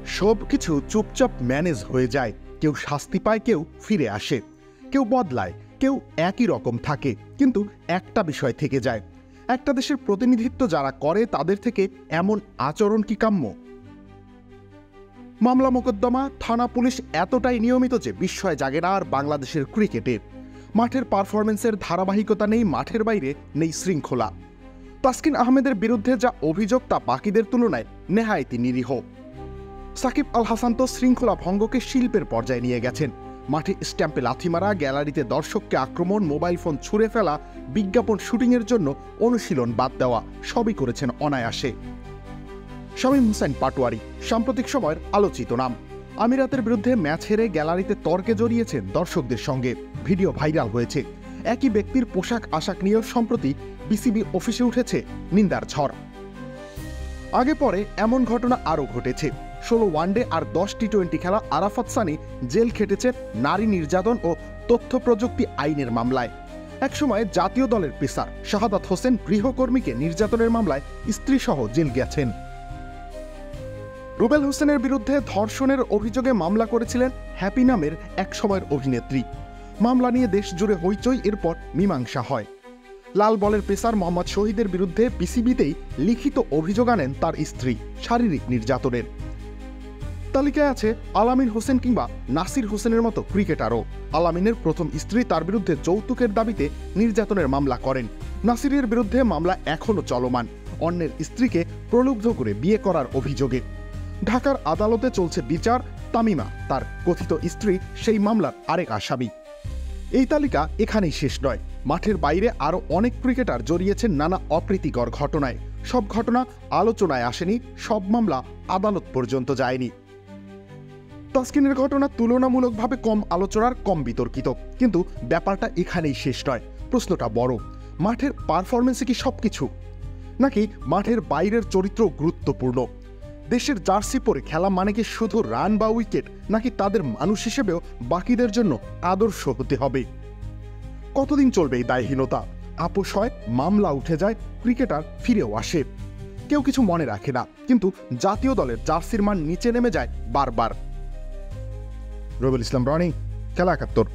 সবকিছু চুপচাপ ম্যানেজ হয়ে যায়। কেউ শাস্তি পায়, কেউ ফিরে আসে, কেউ বদলায়, কেউ একই রকম থাকে। কিন্তু একটা বিষয় থেকে যায়, একটা দেশের প্রতিনিধিত্ব যারা করে তাদের থেকে এমন আচরণ কি কাম্য? মামলা মোকদ্দমা, থানা পুলিশ এতটাই নিয়মিত যে বিস্ময় জাগে না আর বাংলাদেশের ক্রিকেটে। মাঠের পারফরমেন্সের ধারাবাহিকতা নেই, মাঠের বাইরে নেই শৃঙ্খলা। তাসকিন আহমেদের বিরুদ্ধে যা অভিযোগ তা বাকিদের তুলনায় নেহায়েতি নিরীহ। সাকিব আল হাসান তো শৃঙ্খলা ভঙ্গকে শিল্পের পর্যায়ে নিয়ে গেছেন। মাঠে স্ট্যাম্পে লাথি মারা, গ্যালারিতে দর্শককে আক্রমণ, মোবাইল ফোন ছুঁড়ে ফেলা, বিজ্ঞাপন শুটিংয়ের জন্য অনুশীলন বাদ দেওয়া, সবই করেছেন অনায়াসে। শামীম হোসেন পাটোয়ারি সাম্প্রতিক সময়ের আলোচিত নাম। আমিরাতের বিরুদ্ধে ম্যাচ হেরে গ্যালারিতে তর্কে জড়িয়েছেন দর্শকদের সঙ্গে, ভিডিও ভাইরাল হয়েছে। একই ব্যক্তির পোশাক আশাক নিয়েও সম্প্রতি বিসিবি অফিসে উঠেছে নিন্দার ঝড়। আগে পরে এমন ঘটনা আরও ঘটেছে। 16 ওয়ানডে আর 10 টি-20 খেলা আরাফাত সানি জেল খেটেছেন নারী নির্যাতন ও তথ্য প্রযুক্তি আইনের মামলায়। একসময় জাতীয় দলের পেসার শাহাদাত হোসেন গৃহকর্মীকে নির্যাতনের মামলায় স্ত্রীসহ জেল গেছেন। রুবেল হোসেনের বিরুদ্ধে ধর্ষণের অভিযোগে মামলা করেছিলেন হ্যাপি নামের এক সময়ের অভিনেত্রী। মামলা নিয়ে দেশ জুড়ে হইচই, এরপর মীমাংসা হয়। লাল বলের পেসার মোহাম্মদ শহীদের বিরুদ্ধে বিসিবিতেই লিখিত অভিযোগ আনেন তার স্ত্রী শারীরিক নির্যাতনের। তালিকায় আছে আলামিন হোসেন কিংবা নাসির হোসেনের মতো ক্রিকেটারও। আলামিনের প্রথম স্ত্রী তার বিরুদ্ধে যৌতুকের দাবিতে নির্যাতনের মামলা করেন। নাসিরের বিরুদ্ধে মামলা এখনও চলমান, অন্যের স্ত্রীকে প্রলুব্ধ করে বিয়ে করার অভিযোগে। ঢাকার আদালতে চলছে বিচার। তামিমা, তার কথিত স্ত্রী, সেই মামলার আরেক আসামি। এই তালিকা এখানেই শেষ নয়। মাঠের বাইরে আরও অনেক ক্রিকেটার জড়িয়েছেন নানা অপ্রীতিকর ঘটনায়। সব ঘটনা আলোচনায় আসেনি, সব মামলা আদালত পর্যন্ত যায়নি। তাসকিনের ঘটনা তুলনামূলকভাবে কম আলোচনার, কম বিতর্কিত, কিন্তু ব্যাপারটা এখানেই শেষ নয়। প্রশ্নটা বড়, মাঠের পারফরমেন্সে কি সবকিছু, নাকি মাঠের বাইরের চরিত্র গুরুত্বপূর্ণ? দেশের জার্সি পরে খেলা মানে কি শুধু রান বা উইকেট, নাকি তাদের মানুষ হিসেবেও বাকিদের জন্য আদর্শ হতে হবে? কতদিন চলবে এই দায়হীনতা? আপোষ হয়, মামলা উঠে যায়, ক্রিকেটার ফিরেও আসে, কেউ কিছু মনে রাখে না, কিন্তু জাতীয় দলের জার্সির মান নিচে নেমে যায় বারবার। রবিউল ইসলাম রনি, খেলা ৭১।